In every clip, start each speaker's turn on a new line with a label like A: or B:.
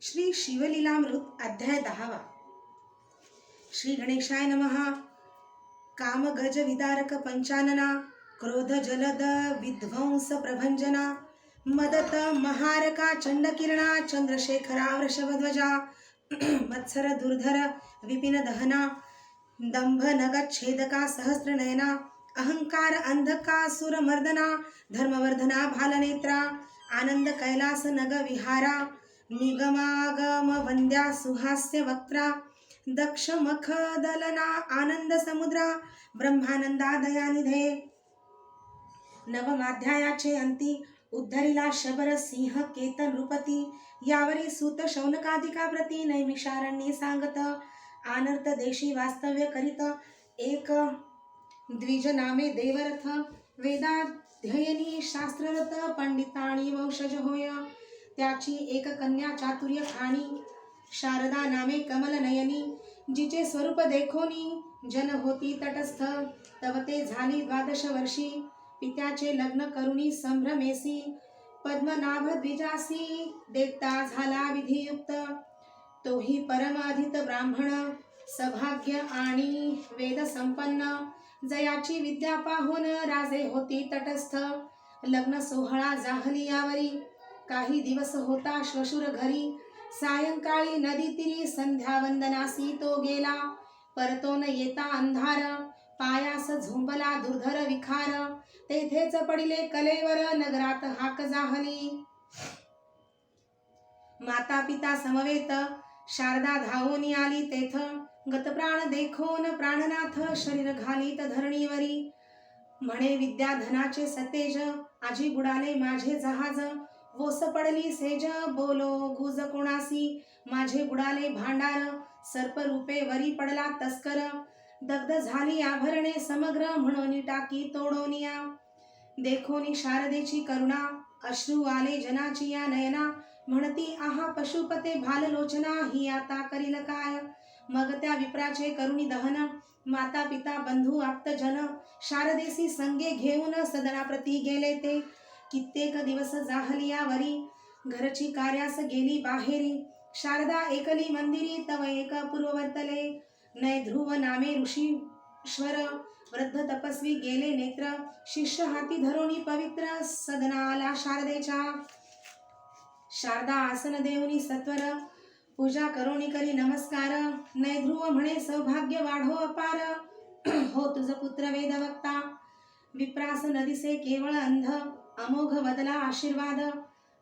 A: श्री शिवलीलामृत अध्याय 10वा. श्री गणेशाय नमः. काम गज विदारक पंचानना, क्रोध जलद विध्वंस प्रभंजना, मदत महारका चंडकिरणा, चंद्रशेखरा वृषभध्वजा, मत्सर दुर्धर विपिन दहना, दंभ नगच्छेदका सहस्रनयना, अहंकार अंधका सुरमर्दना, धर्मवर्धना भालनेत्रा, आनंद कैलास नग विहारा, निगमागम वंद्या सुहास्य वक्त्रा, दक्ष मख दलना आनंद समुद्रा, ब्रह्मानंदा दयानिधे. नवमाध्यायाचे अंती. उद्धरिला शबर सिंह केतन नृपती, यावरी सूत शौनकादिका प्रती नैमिषारण्ये सांगत, आनर्त देशी वास्तव्य करीत, एक द्विज नामे देवरथ, वेदाध्ययनी शास्त्ररथ, पंडिताणी वंशज होय. त्याची एक कन्या चातुर्य खाणी, शारदा नामे कमल नयनी, जिचे स्वरूप देखोनी जन होती तटस्थ. तव ते झाली 12 वर्षी, पित्याचे लग्न करुणी संभ्रमेसी, पद्मनाभ द्विजासी देखता झाला विधियुक्त. तोही परम अधित ब्राह्मण, सभाग्य आणि वेद संपन्न, जयाची विद्या पाहून राजे होती तटस्थ. लग्न सोहळा जाहली यावरी, काही दिवस होता श्वशुर घरी. सायंकाळी नदी तीरी संध्या वंदनासी तो गेला, परतो न येता अंधार, पायास झुंबला दुर्धर विखार. तेथेच पडिले कलेवर, नगरात हाक जाहली. माता पिता समवेत शारदा धावून आली तेथ, गतप्राण देखोन प्राणनाथ, शरीर घालीत धरणीवरी. म्हणे विद्या धनाचे सतेज, आजी बुडाले माझे जहाज. वोस पडली सेज, बोलो गुज कोणासी, माझे बुडाले भांडार. सर्प रूपे वरी पडला तस्कर, दग्ध झाली आभरणे समग्र, म्हणून टाकी तोडोनिया. देखोनी शारदेची करुणा, अश्रू आले जनाची या नयना. म्हणती आहा पशुपते भाललोचना, ही आता करील काय. मग त्या विप्राचे करुणी दहन, माता पिता बंधू आप्तजन, शारदेसी संगे घेऊन सदनाप्रती गेले ते. कित्येक दिवस जाहली यावरी, घरची कार्यास गेली बाहेरी. शारदा एकली मंदिरी, तव एक पूर्ववर्तले. नय ध्रुव नामे ऋषीश्वर, वृद्ध तपस्वी गेले नेत्र. शिष्य हाती धरोणी पवित्र, सदना आला शारदेच्या. शारदा आसन देऊनी सत्वर, पूजा करोणी करी नमस्कार. नय ध्रुव म्हणे सौभाग्य वाढो अपार, हो तुझ पुत्र वेदवक्ता. विप्रास नदिसे केवळ अंध, अमोघ बदला आशीर्वाद.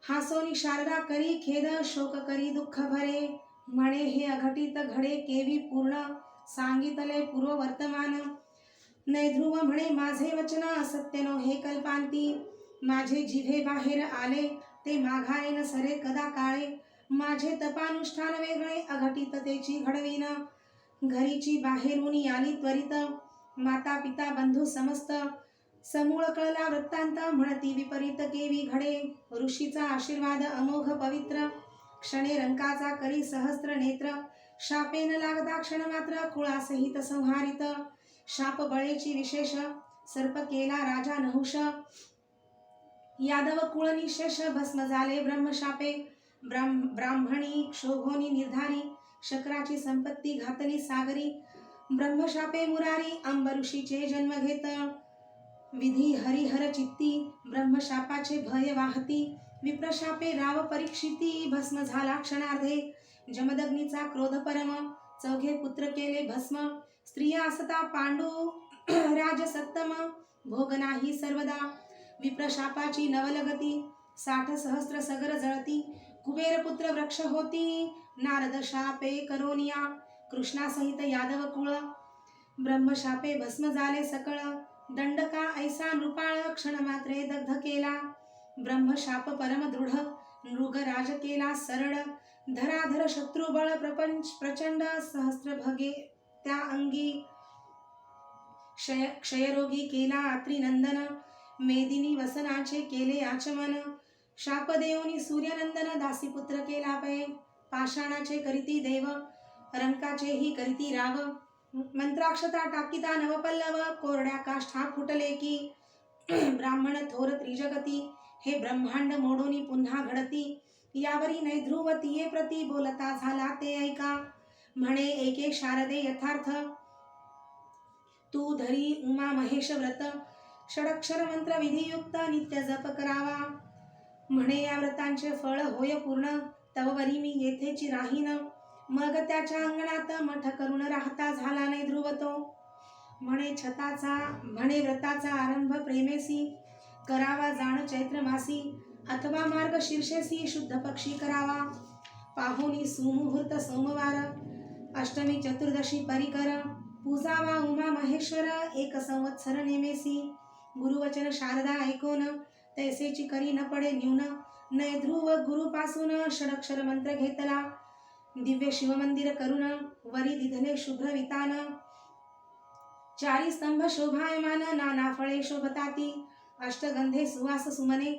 A: हासोनी शारदा करी खेद, शोक करी दुःख भरे. म्हणे हे अघटित घडे केवी पूर्ण, सांगितले पूर्व वर्तमान. नैध्रुव म्हणे माझे वचन असत्य नो हे कल्पांती. माझे जिव्हे बाहेर आले, ते माघारेन सरे कदा काळे. माझे तपानुष्ठान वेगळे, अघटिततेची घडवीन. घरीची बाहेरून आली त्वरित, माता पिता बंधू समस्त. समूळ कळला वृत्तांत, म्हणती विपरीत केवी घडे. ऋषीचा आशीर्वाद अमोघ पवित्र, क्षणे रंकाचा करी सहस्त्र नेत्र. शापेन लागता क्षण मात्र, कुळासहित संहारित. शाप बळेची विशेष, सर्प केला राजा नहुष. यादव कुळ निशेष, भस्म झाले ब्रह्मशापे. ब्राह्मणी क्षोभोनी निर्धारी, शक्राची संपत्ती घातली सागरी. ब्रह्मशापे मुरारी, अंबऋषीचे जन्म घेत. विधी हरिहर चित्ती, ब्रह्मशापाचे भय वाहती. विप्रशापे राव परीक्षिती, भस्म झाला क्षणार्धे. जमदग्नीचा क्रोध परम, चौघे पुत्र केले भस्म. स्त्रिया असता पांडू राज सत्तम, भोग नाही सर्वदा. विप्रशापाची नवलगती, 60 सहस्त्र सगर जळती. कुबेर पुत्र वृक्ष होती, नारद शापे करोनिया. कृष्णासहित यादव कुळ, ब्रह्मशापे भस्म झाले सकळ. दंडका ऐसा नृपाळ, क्षणमात्रे दग्ध केला. ब्रह्मशाप परम दृढ, नृगराज केला सरळ. धराधर शत्रुबळ प्रचंड, सहस्त्र भगे त्या अंगी. क्षयरोगी केला आत्रिनंदन, मेदिनी वसनाचे केले आचमन. शाप देऊनी सूर्यनंदन, दासीपुत्र केला पै. पाषाणाचे करीती देव, रंकाचेही करीती राव. मंत्राक्षता टाकिता नवपल्लव, कोरड्या काष्ठा फुटले की. ब्राह्मण थोर त्रिजगती, हे ब्रह्मांड मोडोनी पुन्हा घडती. यावरी नैध्रुव तिये प्रती बोलता झाला ते ऐका. म्हणे एके शारदे यथार्थ तू धरी उमा महेश व्रत, षडक्षर मंत्र विधियुक्त नित्य जप करावा. म्हणे या व्रतांचे फळ होय पूर्ण, तववरी मी येथेची राहीन. मग त्याच्या अंगणात मठ करून राहता झाला नाही ध्रुव तो. म्हणे व्रताचा आरंभ प्रेमेसी, करावा जाण चैत्र मासी, अथवा मार्ग शीर्षेसी शुद्ध पक्षी करावा. पाहुनी सुमुहूर्त सोमवार, अष्टमी चतुर्दशी परिकर, पूजावा उमा महेश्वर एक संवत्सर नेमेसी. गुरुवचन शारदा ऐकोन, तैसेची करी न पडे न्यून. नय ध्रुव गुरुपासून षडक्षर मंत्र घेतला, दिव्य शिवमंदिर करून वरी दिधले शुभ्र वितान. चारी स्तंभ शोभायमान, नाना फळे शोभताती, अष्टगंधे सुवास सुमने,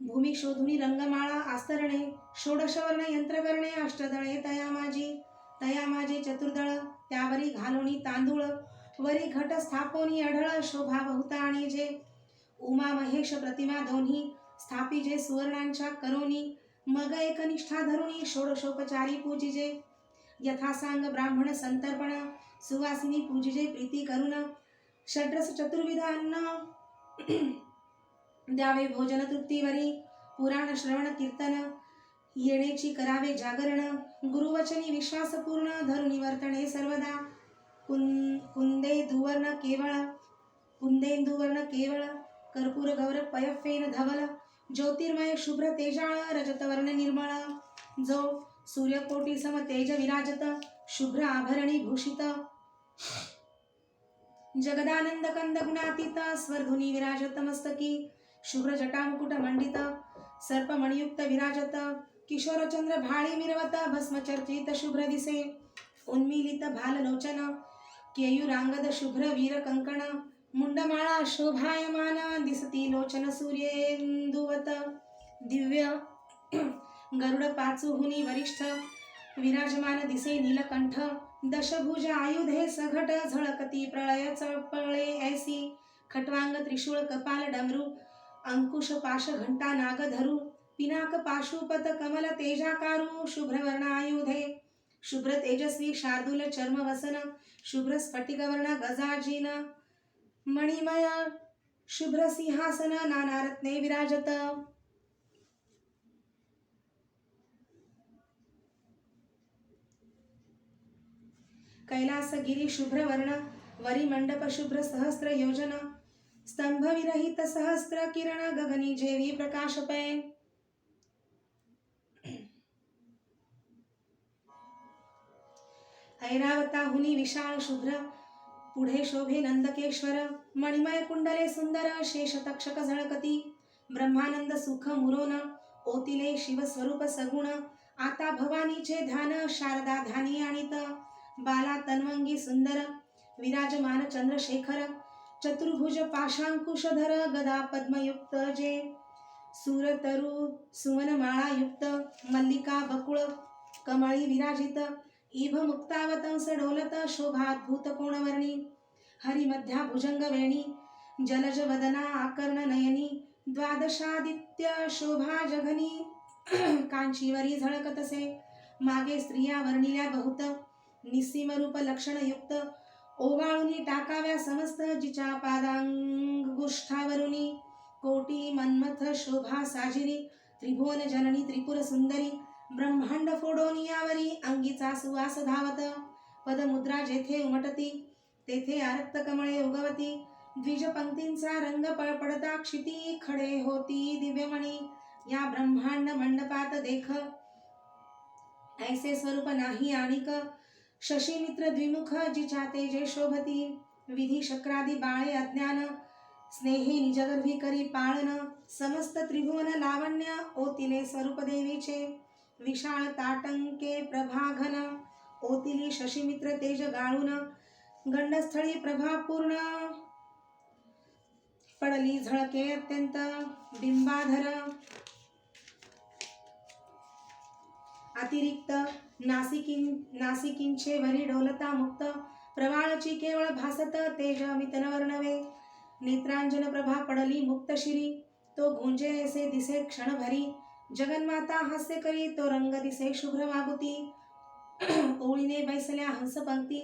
A: भूमी शोधुनी रंगमाळा आस्तरणे. षोडशवर्ण यंत्र करणे, अष्टदळे तया माझे चतुर्दळ, त्यावरी घालोनी तांदूळ, वरी घट स्थापोनी अढळ, शोभा बहुता आणि जे. उमा महेश प्रतिमा दोन्ही स्थापिजे सुवर्णांच्या करोनी, मग एकनिष्ठा धरुणी षोडशोपचारी पूजिजे. यथासांग ब्राह्मण संतर्पण, सुवासिनी पूजिजे प्रीती करून. षड्रस चतुर्विध अन्न द्यावे भोजन तृप्तीवरी. पुराण श्रवण कीर्तन येणेची करावे जागरण. गुरुवचनी विश्वासपूर्ण, धरुणी वर्तणे सर्वदा. कुंदेंदुवर्ण केवळ, कर्पूर गौर पयफेन धवल, ज्योतिर्मय शुभ्र तेजाळ, रजतवर्ण निर्मळ. जो सूर्यकोटी सम तेज विराजत, शुभ्र आभरणी भूषित. जगदानंद कंद गुणातीत, स्वर्धुनी विराजत मस्तकी. शुभ्र जटामुकुट मंडित, सर्पमणियुक्त विराजत. किशोरचंद्र भाळी मिरवत, भस्मचर्चित शुभ्र दिसे. उन्मीलित भाललोचन, केयुरांगद शुभ्र वीर कंकण. मुंडमाळा शोभायमान, दिसती लोचन सूर्येंदुवत. दिव्य गरुड पाचुहुनी वरिष्ठ, विराजमान दिसे नीलकंठ. दशभुज आयुधे सघट, झळकती प्रळय चपळे ऐसी. खट्वांग त्रिशूळ कपाल डमरू, अंकुश पाश घंटा नागधरू. पिनाक पाशुपत कमल तेजाकारू, शुभ्रवर्ण आयुधे. शुभ्र तेजस्वी शार्दूल चर्म वसन, शुभ्र स्फटिकवर्ण गजाजीन. मणिमय शुभ्र सिंहासन, नाना रत्ने विराजत. कैलासगिरी शुभ्र वर्ण, वरी मंडप शुभ्र सहस्त्र योजन. स्तंभ विरहित सहस्त्र किरण, गगनी जेवी प्रकाश पै. ऐरावताहुनी विशाळ शुभ्र, पुढे शोभे नंदकेश्वर. मणिमय कुंडले सुंदर, शेष तक्षक झळकती. ब्रह्मानंद सुख मुरोन, ओतिले शिवस्वरूप सगुण. आता भवानीचे ध्यान, शारदा ध्यानी आणित. बाला तन्वंगी सुंदर, विराजमान चंद्रशेखर. चतुर्भुज पाशांकुशधर, गदा पद्मयुक्त जे. सूरतरु सुवनमाळा युक्त, मल्लिका बकुळ कमळी विराजित. इभ मुक्तावतंस डोलत, शोभाद्भुत कोणवर्णी. हरिमध्या भुजंग वेणी, जलज वदना आकर्ण नयनी. द्वादशादित्य शोभा जघनी, कांचीवरी झळकतसे. मागे स्त्रिया वर्णिल्या बहुत, निस्सीम रूप लक्षण युक्त. ओवाळुनी टाकाव्या समस्त, जिच्या पादांगुष्ठावरुनी. कोटी मन्मथ शोभा साजिरी, त्रिभुवन जननी त्रिपुर सुंदरी. ब्रह्मांड फोडोनी यावरी, अंगीचा सुवास धावत. पदमुद्रा जेथे उमटती, तेथे आरक्त कमळे उगवती. द्विज पंक्तींचा रंग पडपडता क्षिती, खडे होती दिव्यमणी. या ब्रह्मांड मंडपात देख, ऐसे स्वरूप नाही आणिक. शशीमित्र द्विमुख, जिच्या तेजे शोभती. विधी शक्रादी बाळे अज्ञान, स्नेही निजगर्भी करी पाळन. समस्त त्रिभुवन लावण्य, ओतिले स्वरूप देवीचे. विशाळ ताटंके प्रभाघन, ओतिली शशीमित्र तेज गाळून. गंडस्थळी प्रभा पूर्ण, पडली झळके अत्यंत बिंबाधर. अतिरिक्त नासिकींचे वरी डोलता मुक्त. प्रवाळची केवळ भासत, तेज मितन वर्णवे. नेत्रांजन प्रभा पडली मुक्त शिरी, तो गुंजे ऐसे दिसे क्षणभरी. जगन्माता हास्य करी तो रंग दिसे शुभ्र मागुती ओळीने बैसल्या हंस पंक्ती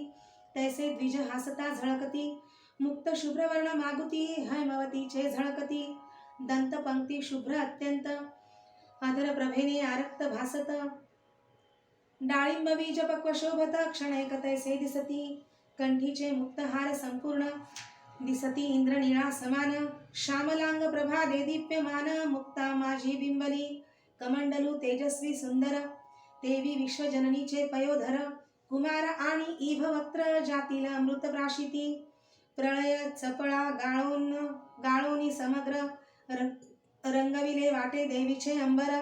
A: तैसे द्विज हासता झळकती मुक्त शुभ्र वर्ण मागुती हैमवतीचे झळकती दंत पंक्ती शुभ्र अत्यंत आदर प्रभेने आरक्त भासत डाळिंब बीज पक्व शोभत क्षणैक तैसे दिसती कंठीचे मुक्त हार संपूर्ण दिसती इंद्रनीळा समान श्यामलांग प्रभा देदीप्यमान मुक्ता माझी बिंबली कमंडलू तेजस्वी सुंदर देवी विश्वजननीचे पयोधर कुमार आणि ईभ वक्त्र जातीला अमृत प्राशिती प्रळय चपळा गाळोनी समग्र रंगविले वाटे देवीचे अंबर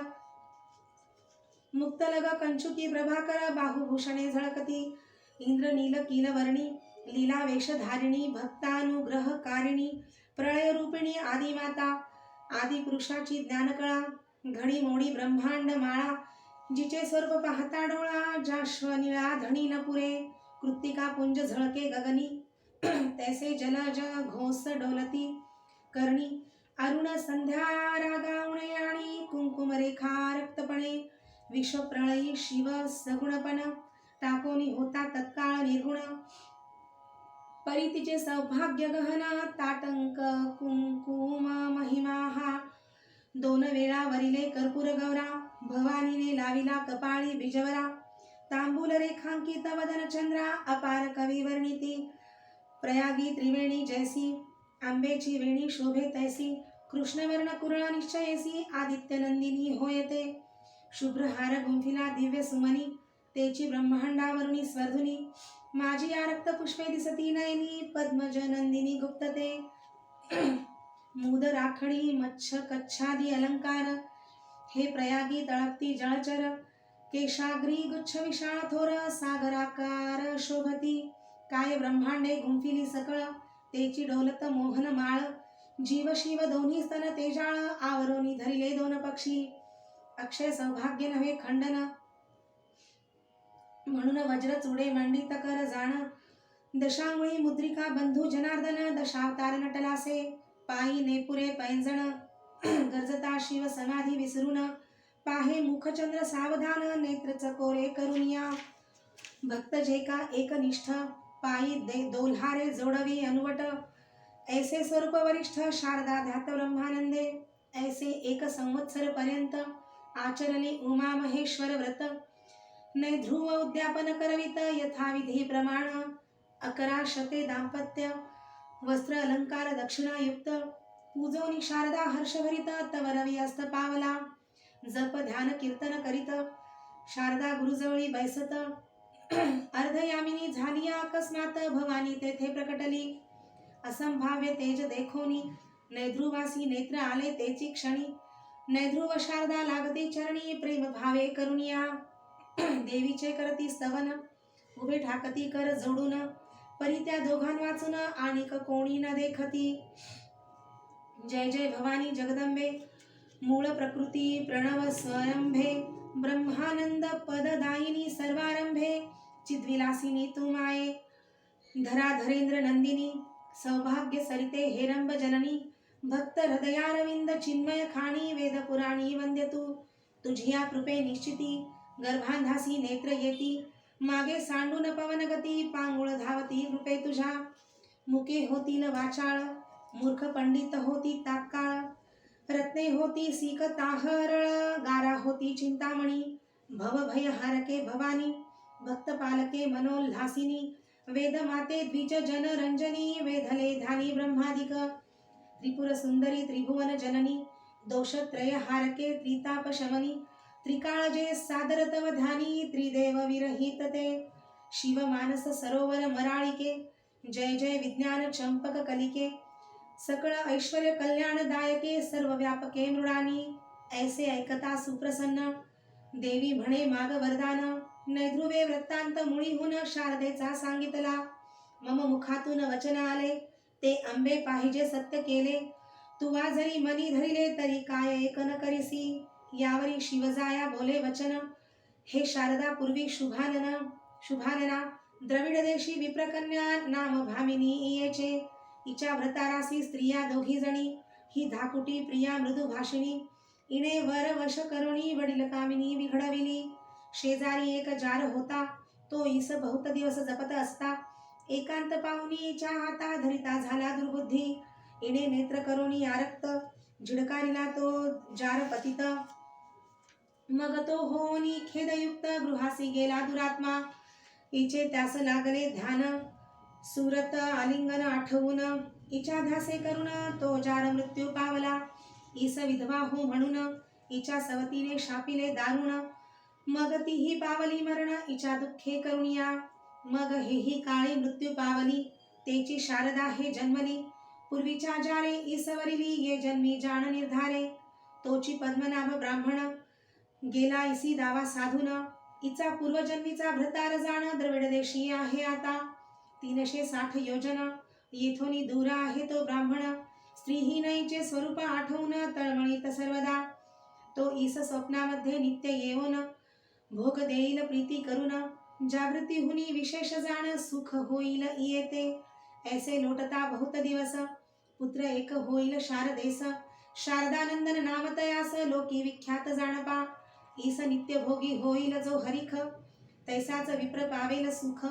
A: मुक्तलग कंचुकी प्रभाकर बाहुभूषणे झळकती इंद्रनील कीलवर्णी लीला वेशधारिणी भक्तानुग्रहकारिणी प्रळयरूपिणी आदिमाता आदिपुरुषाची ज्ञानकळा घडी मोडी ब्रह्मांड माळा जिचे स्वरूप पाहता डोळा जाश्वनिळा धणी न पुरे कृत्तिका पुंज झळके गगनी तैसे जलज घोष डोलती करणी अरुण संध्या रागावणे आणि कुंकुम रेखा रक्तपणे विश्वप्रळयी शिव सगुणपण टाकोनी होता तत्काळ निर्गुण परितीचे सौभाग्य गहन ताटंक कुंकुम महिमा हा दोन वेळा वरिले कर्पूर गौरा भवानीने लाविला कपाळी बिजवरा तांबूल रेखांकित वदन चंद्रा अपार कवी वर्णिती प्रयागी त्रिवेणी जैसी आंबेची वेणी शोभे तैसी कृष्णवर्ण कुरळ निश्चयसी आदित्य नंदिनी होयते शुभ्र हार गुंफिला दिव्य सुमनी तेची ब्रह्मांडावरुणी स्वर्धुनी माझी आरक्त पुष्पे दिसती नयनी पद्मज नंदिनी गुप्तते मूद राखडी मच्छ कच्छादी अलंकार हे प्रयागी तळपती जळचर केशाग्री गुच्छ विशाळ थोर सागराकार शोभती काय ब्रह्मांडे गुंफिली सकळ तेची डोलत मोहन माळ जीव शिव दोन्ही स्तन तेजाळ आवरोनी धरिले दोन पक्षी अक्षय सौभाग्य नव्हे खंडन म्हणून वज्र चुडे मंडित कर जाण दशांगुळी मुद्रिका बंधू जनार्दन दशावतार नटलासे पायी नेपुरे पैंजण गर्जता शिव समाधी विसरून पाहे मुखचंद्र सावधान नेत्र चकोरे करुनिया भक्त जेका एकनिष्ठ पायी दोल्हारे जोडवी अनुवट ऐसे स्वरूप वरिष्ठ शारदा ध्यात ब्रह्मानंदे ऐसे एक संवत्सर पर्यंत आचरली उमा महेश्वर व्रत नै ध्रुव उद्यापन करवित यथाविधी प्रमाण 11 शते दाम्पत्य वस्त्र अलंकार दक्षिणायुक्त पूजोनी शारदा हर्षभरित तव रवी अस्त पावला जप ध्यान कीर्तन करीत शारदा गुरुजवळी बैसत अर्धयामिनी झाली अकस्मात भवानी तेथे प्रकटली असंभाव्य तेज देखोनी नैध्रुवासी नेत्र आले तेची क्षणी नैध्रुव शारदा लागते चरणी प्रेम भावे करुणिया देवीचे करती स्तवन उभे ठाकती कर जोडून परी त्या दोघां वाचून आणिक कोणी न देखती जय जय भवानी जगदंबे मूळ प्रकृती प्रणव स्वयंभे ब्रह्मानंद पददायिनी सर्वारंभे चिद्विलासिनी तू माये धराधरेंद्र नंदिनी सौभाग्य सरिते हेरंब जननी भक्त हृदयारविंद चिन्मय खाणी वेद पुराणी वंद्य तू तुझिया कृपे निश्चिती गर्भांधासी नेत्र येती मागे सांडून पवन गती पांगुळ धावती कृपे तुझ्या मुके होतील वाचाळ मूर्ख पंडित होती तात्काळ रत्ने होती सीक ताहरळ गारा होती चिंतामणी भवभय हारके भवानी भक्त पालके मनोल्हासिनी वेद माते द्विज जन रंजनी वेधले धानी ब्रह्मादिक त्रिपुर सुंदरी त्रिभुवन जननी दोषत्रय हारके त्रिताप शमनी त्रिकाळजे सादर तव ध्यानी त्रिदेव विरहित ते शिव मानस सरोवर मराळिके जय जय विज्ञान चंपक कलिके सकळ ऐश्वर्य कल्याणदायके सर्व व्यापके मृडानी ऐसे ऐकता सुप्रसन्न देवी म्हणे माग वरदान नैध्रुवे वृत्तांत मुळीहून शारदेचा सांगितला मम मुखातून वचन आले ते आंबे पाहिजे सत्य केले तुवा जरी मनी धरिले तरी काय एक न करिसी यावरी शिवजाया बोले वचन हे शारदा पूर्वी शुभानना द्रविड देशी विप्रकन्या नाम भामिनी इयेचे हिच्या व्रतारासी स्त्रिया दोघी जणी ही धाकुटी प्रिया मृदू भाषिणी इणे वर वश करुणी वडील कामिनी विघडविली. शेजारी एक जार होता, तो ईस बहुत दिवस जपत असता. एकांत पाहुणीच्या हाता धरिता झाला दुर्बुद्धी. इणे नेत्र करुणी आरक्त, झिडकारिला तो जार पतित. मग तो होनी खेदयुक्त गृहासी गेला दुरात्मा. इचे त्यास लागले ध्यान, सुरत आलिंगन आठवून. इच्या ध्यासे करून तो जार मृत्यू पावला. ईस विधवा हो म्हणून इच्या सवतीने शापिले दारुण. मग तीही पावली मरण इच्या दुःखे करुणिया. मग हेही काळी मृत्यू पावली, तेची शारदा हे जन्मली. पूर्वीच्या जारे ईसवरिली, ये जन्मी जाण निर्धारे. तोची पद्मनाभ ब्राह्मण, गेला इसी दावा साधून. इचा पूर्वजन्मीचा भ्रतार जाण, द्रविड देशी आहे आता. 360 योजन येथोनी दूर आहे तो ब्राह्मण. स्त्रीहीनईचे स्वरूप आठवून तळमळीत सर्वदा. तो ईस स्वप्नामध्ये नित्य येऊन, भोग देईल प्रीती करून. जागृती हुनी विशेष जाण, सुख होईल येते. ऐसे लोटता बहुत दिवस, पुत्र एक होईल शारदेस. शारदानंदन नाम तयास, लोकी विख्यात जाणपा. ईस नित्य भोगी होईल जो हरिख, तैसाच विप्र पावेल सुख.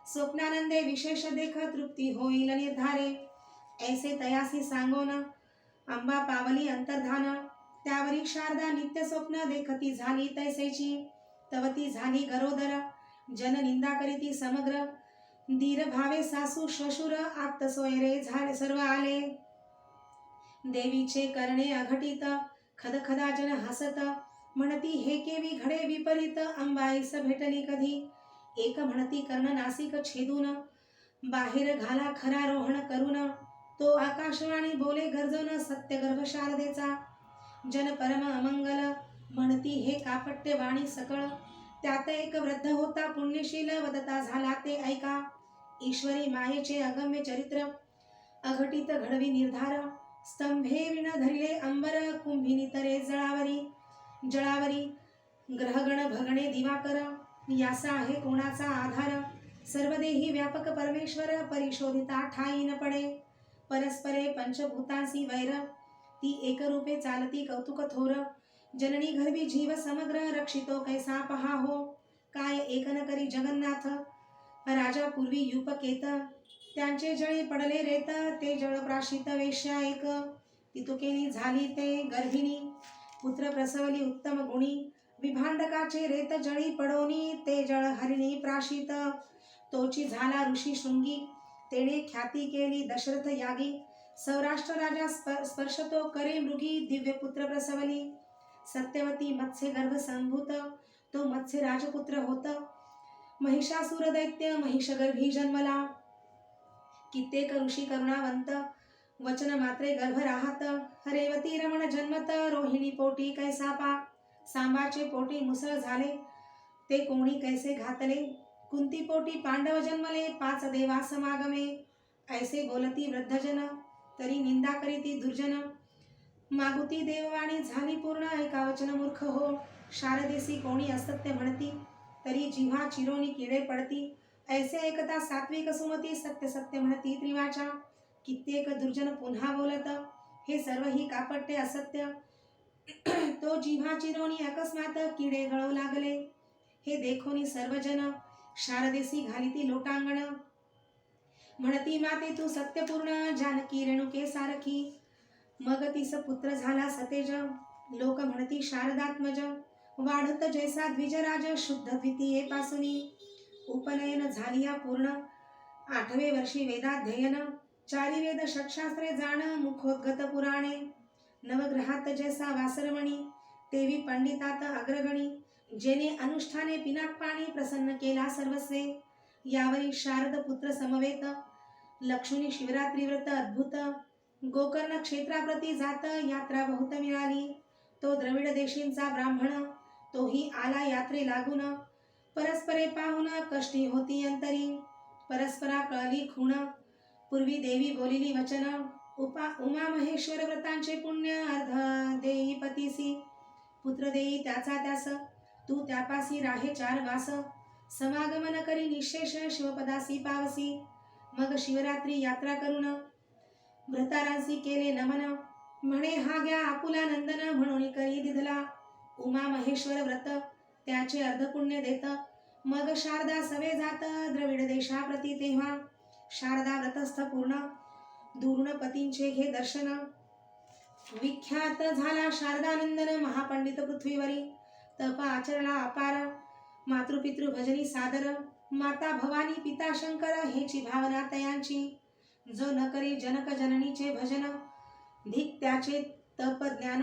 A: स्वप्नानंदे विशेष देख, तृप्ती होईल निर्धारे. ऐसे तयासी सांगोन, अंबा पावली अंतर्धान. त्यावरी शारदा नित्य स्वप्न देखती झाली तैसेची. तवती झाली गरोदर, जन निंदा करीती समग्र. धीर भावे सासू श्वशुर, आप्त सोयरे झाले सर्व आले. देवीचे करणे अघटित, खदखदा जन हसत. म्हणती हे केवी घडे विपरीत, अंबाईस भेटली कधी. एक म्हणती कर्ण नासिक छेदून, बाहेर घाला खरा रोहण करून. तो आकाशवाणी बोले गर्जून, सत्य गर्भ शारदेचा. जन परम अमंगल, म्हणती हे कापट्य वाणी सकळ. त्यात एक वृद्ध होता पुण्यशील, वदता झाला ते ऐका. ईश्वरी मायेचे अगम्य चरित्र, अघटित घडवी निर्धार. स्तंभे विण धरिले अंबर, कुंभिनी तरे जळावरी. जळावरी ग्रहगण भगणे दिवाकर, यासा आहे कोणाचा आधार. सर्वदेही व्यापक परमेश्वर, परिशोधिता ठाई न पडे. परस्परे पंचभूतांसी वैर, ती एकरूपे चालती कौतुक थोर. जननी गर्भी जीव समग्र, रक्षितो कैसा पहा हो. काय एक न करी जगन्नाथ, राजा पूर्वी युपकेत. त्यांचे जळी पडले रेत, ते जळ प्राशित वेश्या एक. तितुकेनी झाली ते गर्भिणी, पुत्र प्रसवली उत्तम गुणी. विभांडकाचे रेत जळी पडोनी, ते जळ हरिणी प्राशित. तोची झाला ऋषी शृंगी, तेने ख्याती केली दशरथ यागी. सौराष्ट्र राजा स्पर्शतो करे मृगी, दिव्य पुत्र प्रसवली. सत्यवती मत्स्य गर्भ संभूत, तो मत्स्य राजपुत्र होत. महिषासुर दैत्य महिषगर्भी जन्मला. कित्येक ऋषी करुणावंत, वचन मात्रे गर्भ राहत. रेवती रमण जन्मत, रोहिणी पोटी कैसापा. सांबाचे पोटी मुसळ झाले, ते कोणी कैसे घातले. कुंती पोटी पांडव जन्मले, 5 देवा समागमे. ऐसे बोलती वृद्धजन, तरी निंदा करीती दुर्जन. मागुती देववाणी झाली पूर्ण, ऐका वचन मूर्ख हो. शारदेसी कोणी असत्य म्हणती, तरी जिव्हा चिरोनी किडे पडती. ऐसे ऐकता सात्विक सुमती, सत्य सत्य म्हणती त्रिवाचा. कित्येक दुर्जन पुन्हा बोलत, हे सर्व ही कापट्य असत्य. तो जिव्हा चिरोनी अकस्मात, किडे गळू लागले. हे देखोनी सर्वजन, शारदेसी घालिती लोटांगण. म्हणती माते तू सत्यपूर्ण, जानकी रेणुके सारखी. मग तिस पुत्र झाला सतेज, लोक म्हणती शारदात्मज. वाढत जैसा द्विजराज, शुद्ध द्वितीये पासुनी. उपनयन झालिया पूर्ण, 8वे वर्षी वेदाध्ययन. 4 वेद षटशास्त्रे जाण, मुखोद्गत पुराणे. नवग्रहात जैसा वासरमणी, तेवी पंडितात अग्रगणी. जेने अनुष्ठाने पिनाक पाणी, प्रसन्न केला सर्वस्वे. यावरी शारद पुत्र समवेत, लक्ष्मी शिवरात्री व्रत अद्भुत. गोकर्ण क्षेत्राप्रती जात, यात्रा बहुत मिळाली. तो द्रविड देशींचा ब्राह्मण, तोही आला यात्रे लागून. परस्परे पाहून कष्टी होती अंतरी, परस्परा कळली खूण. पूर्वी देवी बोलिली वचन, उमा महेश्वर व्रतांचे पुण्य अर्ध देई पतीसी. पुत्र देई त्याचा त्यास, तू त्यापासी राहे 4 वास. समागमन करी निशेष, शिवपदासी पावसी. मग शिवरात्री यात्रा करून, व्रतारांसी केले नमन. म्हणे हा घ्या आपुला नंदन म्हणून करी दिधला उमा महेश्वर व्रत त्याचे अर्धपुण्य देत मग शारदा सवे जात द्रविड देशाप्रती तेव्हा शारदा व्रतस्थ पूर्ण दुर्न पतींचे घे दर्शन विख्यात झाला शारदानंदन महापंडित पृथ्वीवरी तप आचरला अपार मातृपितृ भजनी सादर माता भवानी पिता शंकर हेची भावना तयांची जो न करी जनक जननीचे भजन धिक त्याचे तप ज्ञान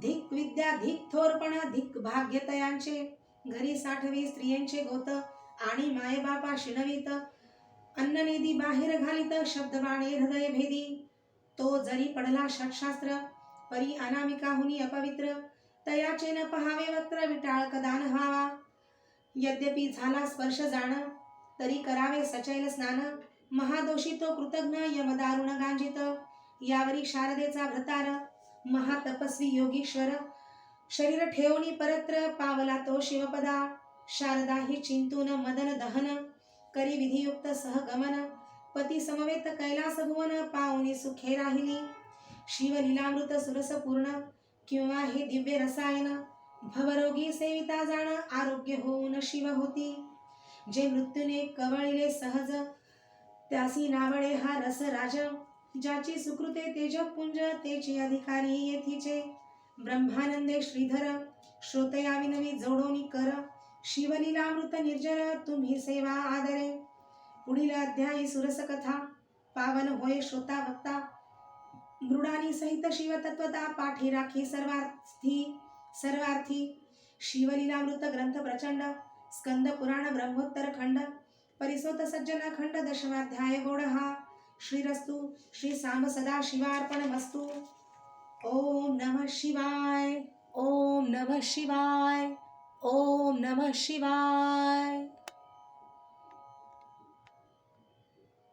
A: धिक विद्या धिक थोरपण धिक भाग्य तयांचे घरी साठवी स्त्रियांचे गोत आणि मायबापा शिणवीत अन्ननेदी बाहेर घालित शब्दबाणे हृदय भेदी तो जरी पडला षटशास्त्र परी अनामिकाहुनी अपवित्र तयाचे न पहावे वक्र विटाळ कदान व्हावा यद्यपि झाला स्पर्श जाण तरी करावे सचैल स्नान महादोषी तो कृतज्ञ यमदारुण गांजित यावरी शारदेचा भ्रतार महातपस्वी योगीश्वर शरीर ठेवणी परत्र पावला तो शिवपदा शारदा ही चिंतून मदन दहन करी विधियुक्त सहगमन पती समवेत कैलास भुवन पावनी सुखे राहिली शिवलीलामृत सुरस पूर्ण किंवा हे दिव्य रसायन भवरोगी सेविता जाण आरोग्य होऊन शिव होती जे मृत्यूने कवळिले सहज त्यासी नावळे हा रस राज ज्याची सुकृते तेजपुंज तेची अधिकारी येथीचे ब्रह्मानंदे श्रीधर श्रोतयाविनवी जोडोनी कर शिवलीलामृत निर्जर तुम्ही सेवा आदरे पुढील अध्यायी सुरस कथा पावन होय श्रोता भक्ता मृडानी सहित शिवतत्वता पाठी राखी सर्वार्थी शिवलीलामृत ग्रंथ प्रचंड स्कंद पुराण ब्रह्मोत्तर खंड परिसोत सज्जन खंड दशमाध्याय गोड हा श्रीरस्तु श्री सांब सदा शिवार्पणमस्तु ओम नमः शिवाय ओम नमः शिवाय ओम नमः शिवाय।